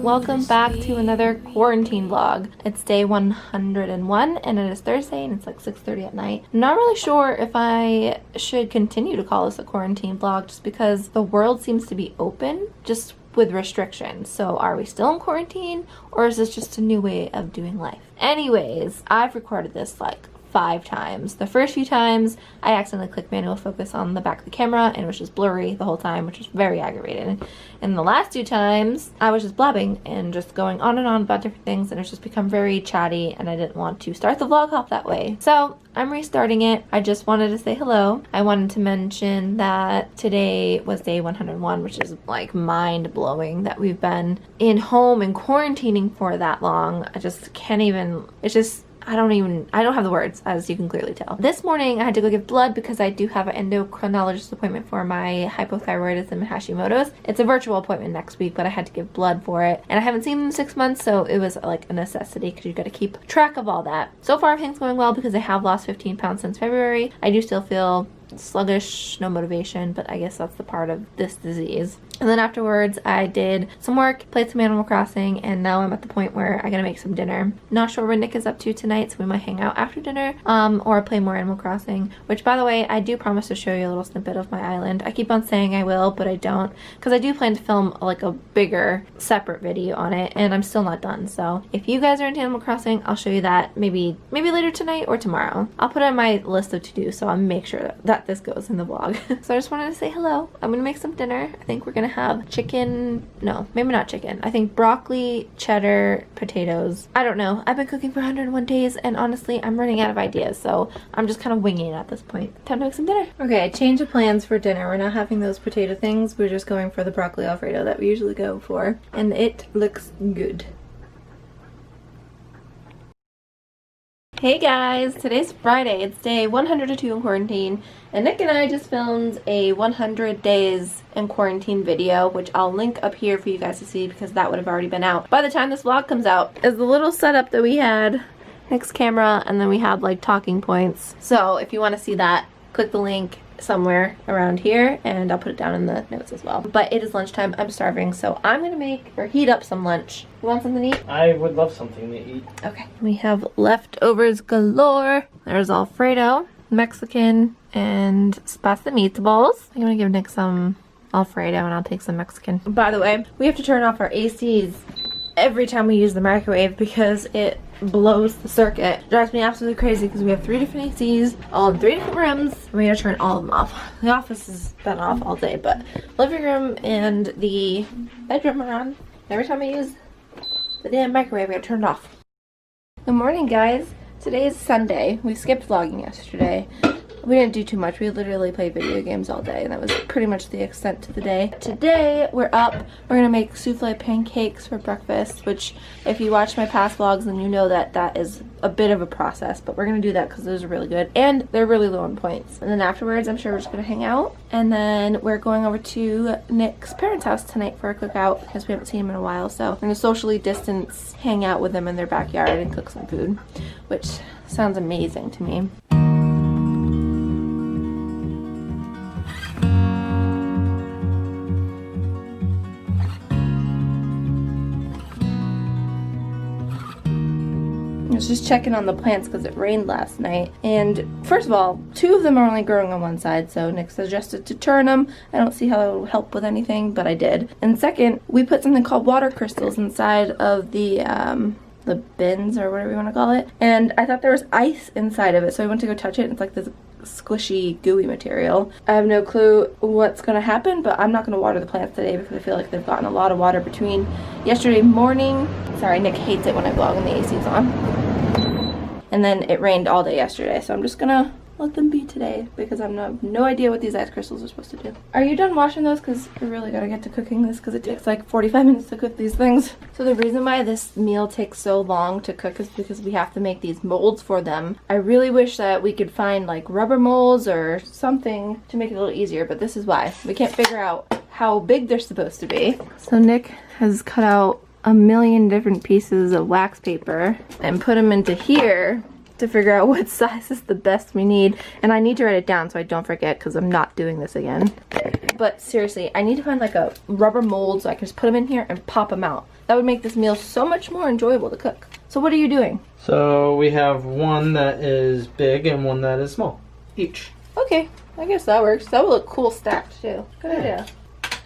welcome back to another quarantine vlog. It's day 101 and it is Thursday and it's like 6:30 at night. I'm not really sure if I should continue to call this a quarantine vlog just because the world seems to be open, just with restrictions. So are we still in quarantine or is this just a new way of doing life? Anyways, I've recorded this like 5 times. The first few times I accidentally clicked manual focus on the back of the camera and it was just blurry the whole time, which was very aggravating. And the last 2 times I was just blabbing and just going on and on about different things and it's just become very chatty and I didn't want to start the vlog off that way. So I'm restarting it. I just wanted to say hello. I wanted to mention that today was day 101, which is like mind-blowing that we've been in home and quarantining for that long. I just can't even, it's just, I don't have the words, as you can clearly tell. This morning I had to go give blood because I do have an endocrinologist appointment for my hypothyroidism and Hashimoto's. It's a virtual appointment next week, but I had to give blood for it. And I haven't seen them in 6 months, so it was like a necessity because you got to keep track of all that. So far everything's going well because I have lost 15 pounds since February. I do still feel sluggish, no motivation, but I guess that's the part of this disease. And then afterwards I did some work, played some Animal Crossing, and now I'm at the point where I gotta make some dinner. Not sure what Nick is up to tonight, so we might hang out after dinner or play more Animal Crossing, which by the way I do promise to show you a little snippet of my island. I keep on saying I will, but I don't, because I do plan to film like a bigger separate video on it and I'm still not done. So if you guys are into Animal Crossing, I'll show you that maybe later tonight or tomorrow. I'll put it on my list of to-do, so I'll make sure that this goes in the vlog. So I just wanted to say hello. I'm gonna make some dinner. I think we're gonna have chicken, no, maybe not chicken. I think broccoli, cheddar, potatoes. I don't know. I've been cooking for 101 days and honestly I'm running out of ideas, so I'm just kind of winging it at this point. Time to make some dinner. Okay, change of plans for dinner. We're not having those potato things. We're just going for the broccoli alfredo that we usually go for, and it looks good. Hey guys, today's Friday. It's day 102 in quarantine, and Nick and I just filmed a 100 days in quarantine video, which I'll link up here for you guys to see because that would have already been out by the time this vlog comes out. Is the little setup that we had, Nick's camera, and then we had like talking points. So if you want to see that, click the link somewhere around here and I'll put it down in the notes as well. But it is lunchtime. I'm starving, so I'm gonna make or heat up some lunch. You want something to eat? I would love something to eat. Okay. We have leftovers galore. There's Alfredo, Mexican, and pasta meatballs. I'm gonna give Nick some Alfredo and I'll take some Mexican. By the way, we have to turn off our ACs every time we use the microwave because it blows the circuit. It drives me absolutely crazy because we have 3 different ACs all in 3 different rooms and we gotta turn all of them off. The office has been off all day, but living room and the bedroom are on. Every time I use the damn microwave, I gotta turn it off. Good morning, guys. Today is Sunday. We skipped vlogging yesterday. We didn't do too much. We literally played video games all day and that was pretty much the extent to the day. Today we're up. We're gonna make souffle pancakes for breakfast, which if you watch my past vlogs then you know that that is a bit of a process, but we're gonna do that because those are really good and they're really low on points. And then afterwards I'm sure we're just gonna hang out, and then we're going over to Nick's parents' house tonight for a cookout because we haven't seen him in a while, so we're gonna socially distance hang out with them in their backyard and cook some food, which sounds amazing to me. I was just checking on the plants because it rained last night, and first of all, 2 of them are only growing on one side, so Nick suggested to turn them. I don't see how it will help with anything, but I did. And second, we put something called water crystals inside of the bins or whatever you want to call it, and I thought there was ice inside of it, so I went to go touch it and it's like this squishy gooey material. I have no clue what's gonna happen, but I'm not gonna water the plants today because I feel like they've gotten a lot of water between yesterday morning. Sorry, Nick hates it when I vlog and the AC's on. And then it rained all day yesterday, so I'm just gonna let them be today because I have no idea what these ice crystals are supposed to do. Are you done washing those? Because I really gotta get to cooking this because it takes like 45 minutes to cook these things. So the reason why this meal takes so long to cook is because we have to make these molds for them. I really wish that we could find like rubber molds or something to make it a little easier, but this is why. We can't figure out how big they're supposed to be. So Nick has cut out a million different pieces of wax paper and put them into here to figure out what size is the best we need. And I need to write it down so I don't forget because I'm not doing this again. But seriously, I need to find like a rubber mold so I can just put them in here and pop them out. That would make this meal so much more enjoyable to cook. So what are you doing? So we have one that is big and one that is small, each. Okay, I guess that works. That will look cool stacked too. Good idea.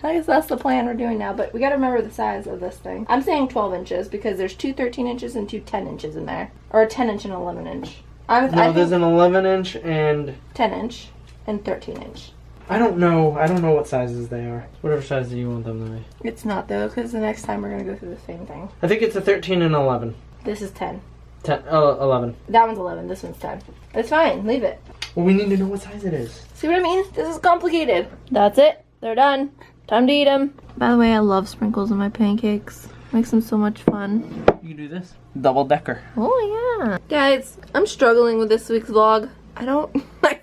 I guess that's the plan we're doing now, but we gotta remember the size of this thing. I'm saying 12 inches because there's two 13 inches and two 10 inches in there. Or a 10 inch and 11 inch. No, there's an 11 inch and 10 inch and 13 inch. I don't know what sizes they are. Whatever size do you want them to be? It's not though, because the next time we're gonna go through the same thing. I think it's a 13 and 11. This is 10. 11. That one's 11, this one's 10. It's fine, leave it. Well, we need to know what size it is. See what I mean? This is complicated. That's it. They're done. Time to eat them. By the way, I love sprinkles on my pancakes. Makes them so much fun. You do this? Double decker. Oh yeah. Guys, I'm struggling with this week's vlog. I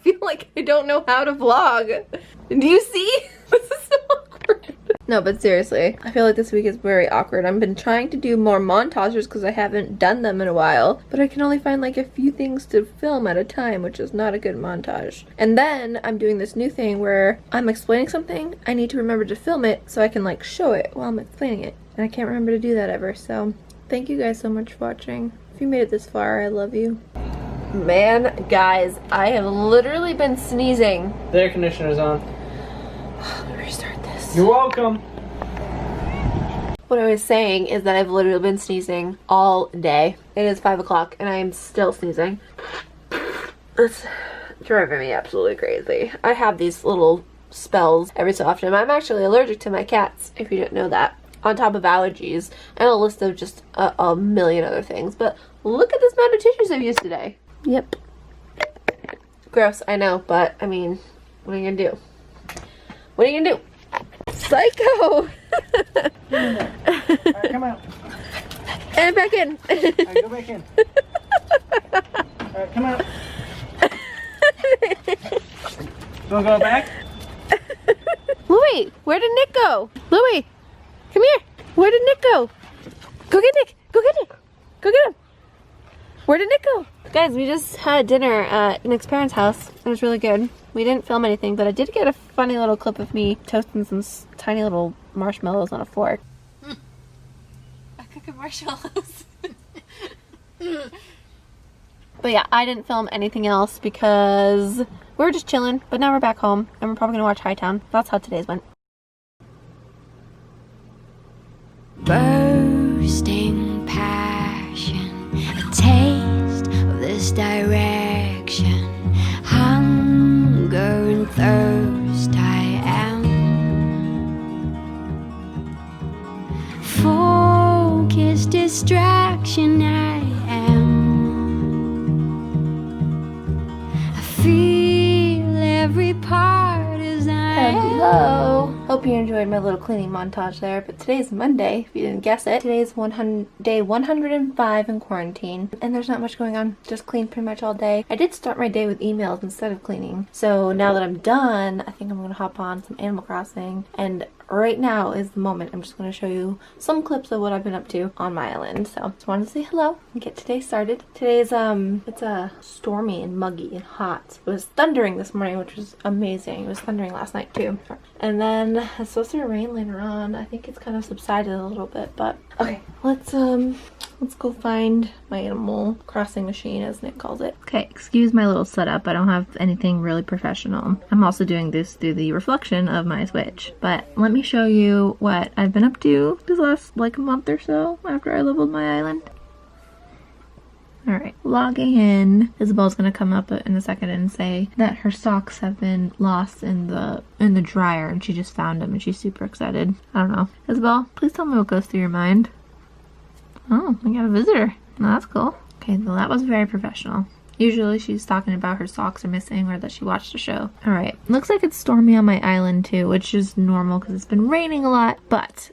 feel like I don't know how to vlog. Do you see? This is so awkward. No, but seriously, I feel like this week is very awkward. I've been trying to do more montages because I haven't done them in a while, but I can only find like a few things to film at a time, which is not a good montage. And then I'm doing this new thing where I'm explaining something, I need to remember to film it so I can like show it while I'm explaining it. And I can't remember to do that ever, so thank you guys so much for watching. If you made it this far, I love you. Man, guys, I have literally been sneezing. The air conditioner's on. Let me restart this. You're welcome. What I was saying is that I've literally been sneezing all day. It is 5 o'clock and I am still sneezing. It's driving me absolutely crazy. I have these little spells every so often. I'm actually allergic to my cats, if you didn't know that. On top of allergies and a list of just a million other things. But look at this amount of tissues I've used today. Yep. Gross, I know, but I mean, what are you gonna do? What are you gonna do? Psycho! Alright, come out. And back in. Alright, go back in. Alright, come out. You wanna go back? Louie, where did Nick go? Louie, come here. Where did Nick go? Go get Nick. Go get Nick. Go get him. Where did Nick go? Guys, we just had dinner at Nick's parents' house. It was really good. We didn't film anything, but I did get a funny little clip of me toasting some tiny little marshmallows on a fork. I'm cooking marshmallows. But yeah, I didn't film anything else because we were just chilling, but now we're back home and we're probably gonna watch Hightown. That's how today's went. Bursting passion, a taste of this direction, hunger and thirst I am, focused distraction I am, I feel every part as I am. Hello. Hope you enjoyed my little cleaning montage there, but today's Monday, if you didn't guess it. Today's day 105 in quarantine, and there's not much going on. Just cleaned pretty much all day. I did start my day with emails instead of cleaning, so now that I'm done, I think I'm gonna hop on some Animal Crossing, and right now is the moment. I'm just going to show you some clips of what I've been up to on my island. So just wanted to say hello and get today started. Today's it's stormy and muggy and hot. It was thundering this morning, which was amazing. It was thundering last night too. And then it's supposed to rain later on. I think it's kind of subsided a little bit, but okay, let's go find my Animal Crossing machine, as Nick calls it. Okay, excuse my little setup. I don't have anything really professional. I'm also doing this through the reflection of my Switch, but let me show you what I've been up to this last like month or so after I leveled my island. Alright, logging in. Isabel's gonna come up in a second and say that her socks have been lost in the dryer and she just found them and she's super excited. I don't know. Isabel, please tell me what goes through your mind. Oh, we got a visitor. Oh, that's cool. Okay, well that was very professional. Usually she's talking about her socks are missing or that she watched a show. Alright, looks like it's stormy on my island too, which is normal because it's been raining a lot. But,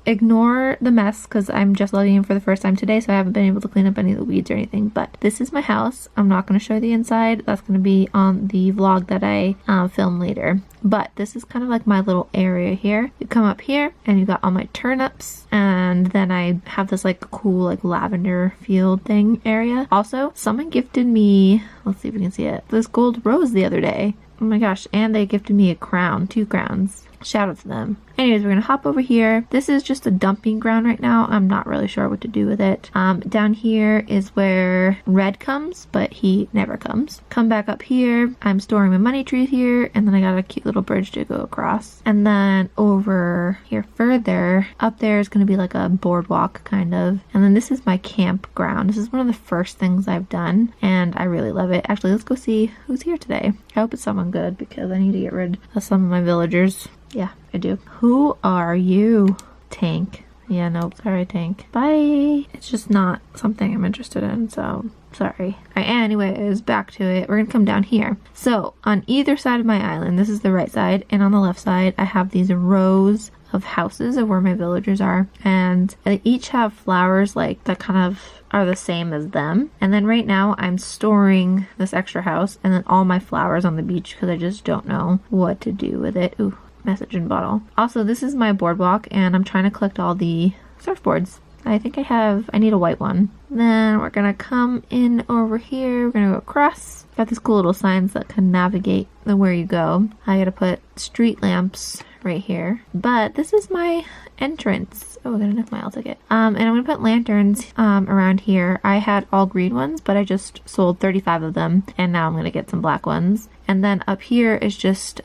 ignore the mess because I'm just logging in for the first time today, so I haven't been able to clean up any of the weeds or anything. But this is my house. I'm not going to show you the inside. That's going to be on the vlog that I film later. But this is kind of like my little area here. You come up here and you got all my turnips, and then I have this like cool like lavender field thing area. Also, someone gifted me, let's see if we can see it, this gold rose the other day. Oh my gosh, and they gifted me a crown, 2 crowns. shout out to them. Anyways, we're gonna hop over here. This is just a dumping ground right now. I'm not really sure what to do with it. Down here is where Red comes, but he never comes. Come back up here. I'm storing my money tree here, and then I got a cute little bridge to go across. And then over here further, up there is gonna be like a boardwalk kind of. And then this is my campground. This is one of the first things I've done, and I really love it. Actually, let's go see who's here today. I hope it's someone good because I need to get rid of some of my villagers. Yeah, I do. Who are you? Tank. Yeah, nope. Sorry, Tank. Bye. It's just not something I'm interested in, so sorry. Alright, anyways, back to it. We're gonna come down here. So, on either side of my island, this is the right side, and on the left side, I have these rows of houses of where my villagers are, and they each have flowers like that kind of are the same as them. And then right now I'm storing this extra house and then all my flowers on the beach because I just don't know what to do with it. Ooh, message in bottle. Also, this is my boardwalk and I'm trying to collect all the surfboards. I think I need a white one. Then we're gonna come in over here. We're gonna go across. Got these cool little signs that can navigate where you go. I gotta put street lamps right here. But this is my entrance. Oh, I got enough mile ticket. And I'm gonna put lanterns around here. I had all green ones, but I just sold 35 of them, and now I'm gonna get some black ones. And then up here is just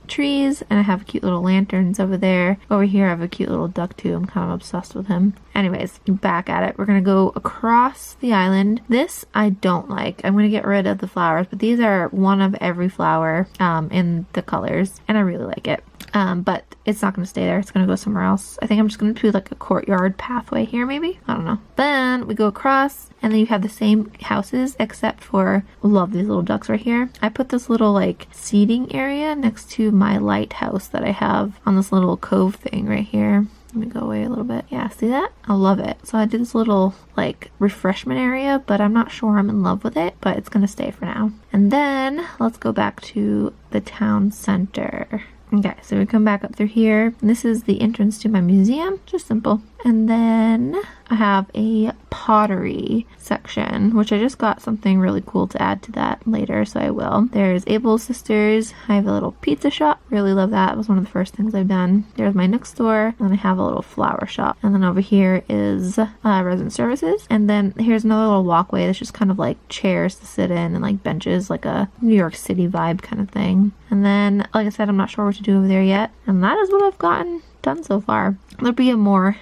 trees, and I have cute little lanterns over there. Over here I have a cute little duck too. I'm kind of obsessed with him. Anyways, back at it. We're gonna go across the island. This I don't like. I'm gonna get rid of the flowers, but these are one of every flower in the colors, and I really like it. But it's not going to stay there. It's going to go somewhere else. I think I'm just going to do like a courtyard pathway here, maybe? I don't know. Then we go across, and then you have the same houses, except for, love these little ducks right here. I put this little like seating area next to my lighthouse that I have on this little cove thing right here. Let me go away a little bit. Yeah, see that? I love it. So I did this little like refreshment area, but I'm not sure I'm in love with it, but it's going to stay for now. And then let's go back to the town center. Okay, so we come back up through here. This is the entrance to my museum, just simple. And then I have a pottery section, which I just got something really cool to add to that later, so I will. There's Abel's Sisters. I have a little pizza shop. Really love that. It was one of the first things I've done. There's my Nook store, and I have a little flower shop. And then over here is resident services. And then here's another little walkway that's just kind of like chairs to sit in and like benches, like a New York City vibe kind of thing. And then, like I said, I'm not sure what to do over there yet. And that is what I've gotten done so far. There'll be a more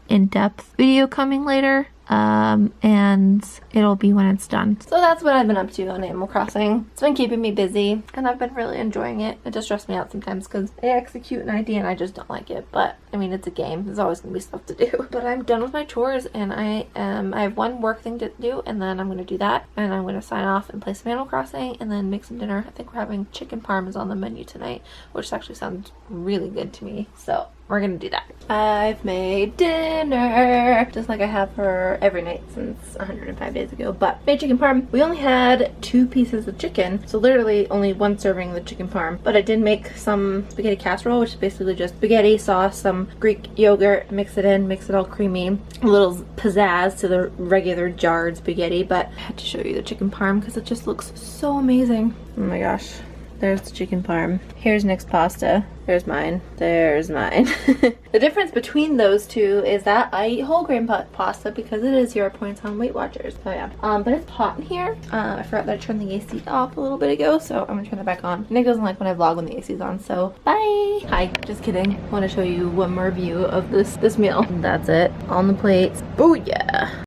in-depth video coming later, and it'll be when it's done. So that's what I've been up to on Animal Crossing. It's been keeping me busy, and I've been really enjoying it. It just stresses me out sometimes because I execute an idea and I just don't like it. But I mean, it's a game. There's always gonna be stuff to do. But I'm done with my chores, and I have one work thing to do, and then I'm gonna do that, and I'm gonna sign off and play some Animal Crossing, and then make some dinner. I think we're having chicken parm on the menu tonight, which actually sounds really good to me. So we're gonna do that. I've made dinner just like I have for every night since 105 days ago, but made chicken parm. We only had 2 pieces of chicken, so literally only 1 serving of the chicken parm, but I did make some spaghetti casserole, which is basically just spaghetti sauce, some Greek yogurt, mix it in, makes it all creamy, a little pizzazz to the regular jarred spaghetti. But I had to show you the chicken parm because it just looks so amazing. Oh my gosh. There's the chicken parm. Here's Nick's pasta. There's mine. There's mine. The difference between those two is that I eat whole grain pasta because it is 0 points on Weight Watchers. So yeah. But it's hot in here. I forgot that I turned the AC off a little bit ago, so I'm gonna turn it back on. Nick doesn't like when I vlog when the AC's on, so bye. Hi, just kidding. I want to show you one more view of this meal. That's it. On the plate. Oh yeah.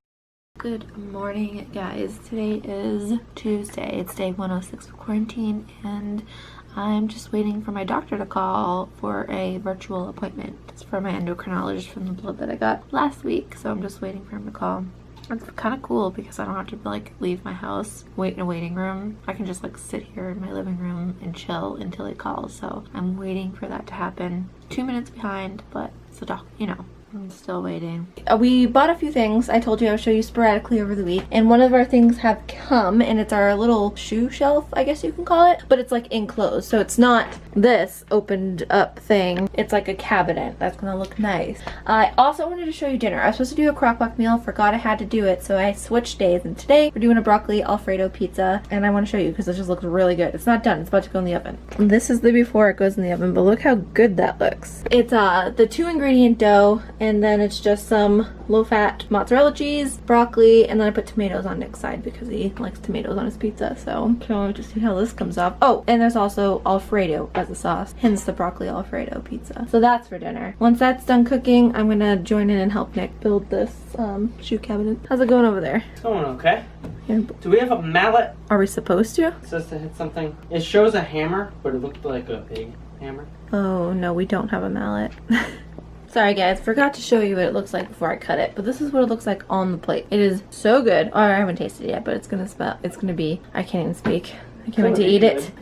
Good morning, guys. Today is Tuesday. It's day 106 of quarantine, and I'm just waiting for my doctor to call for a virtual appointment. It's for my endocrinologist from the blood that I got last week, so I'm just waiting for him to call. It's kind of cool because I don't have to like leave my house, wait in a waiting room. I can just like sit here in my living room and chill until he calls. So I'm waiting for that to happen. 2 minutes behind, but it's a doc, you know. I'm still waiting. We bought a few things. I told you I would show you sporadically over the week, and one of our things have come, and it's our little shoe shelf, I guess you can call it, but it's like enclosed, so it's not this opened up thing. It's like a cabinet. That's gonna look nice. I also wanted to show you dinner. I was supposed to do a crock-pot meal, forgot I had to do it, so I switched days, and today we're doing a broccoli Alfredo pizza, and I want to show you because it just looks really good. It's not done. It's about to go in the oven. This is the before it goes in the oven, but look how good that looks. It's the 2-ingredient dough, and then it's just some low-fat mozzarella cheese, broccoli, and then I put tomatoes on Nick's side because he likes tomatoes on his pizza, so can't wait to see how this comes off. Oh, and there's also Alfredo as a sauce, hence the broccoli Alfredo pizza. So that's for dinner. Once that's done cooking, I'm gonna join in and help Nick build this shoe cabinet. How's it going over there? It's going okay. Here. Do we have a mallet? Are we supposed to? It says to hit something. It shows a hammer, but it looked like a big hammer. Oh no, we don't have a mallet. Sorry guys, forgot to show you what it looks like before I cut it, but this is what it looks like on the plate. It is so good. Oh, I haven't tasted it yet, but it's gonna be, I can't even speak. I can't wait to eat it.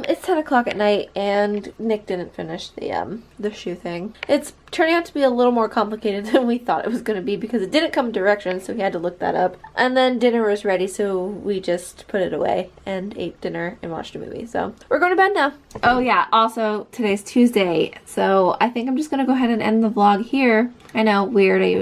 It's 10 o'clock at night and Nick didn't finish the shoe thing. It's turning out to be a little more complicated than we thought it was going to be because it didn't come directions, so he had to look that up. And then dinner was ready, so we just put it away and ate dinner and watched a movie. So we're going to bed now. Oh yeah, also today's Tuesday, so I think I'm just going to go ahead and end the vlog here. I know, weird, I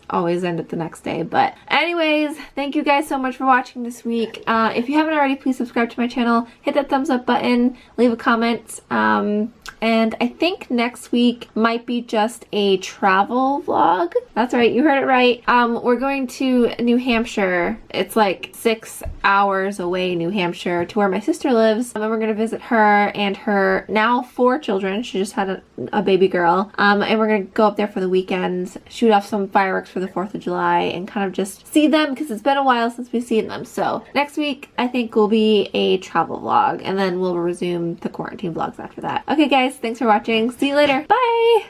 always end it the next day, but anyways, thank you guys so much for watching this week. If you haven't already, please subscribe to my channel, hit that thumbs up button, leave a comment, and I think next week might be just a travel vlog. That's right, you heard it right. We're going to New Hampshire. It's like 6 hours away, New Hampshire, to where my sister lives. And we're gonna visit her and her now 4 children. She just had a baby girl. And we're gonna go up there for the weekend, shoot off some fireworks for the 4th of July, and kind of just see them because it's been a while since we've seen them. So next week I think will be a travel vlog, and then we'll resume the quarantine vlogs after that. Okay guys, thanks for watching. See you later. Bye!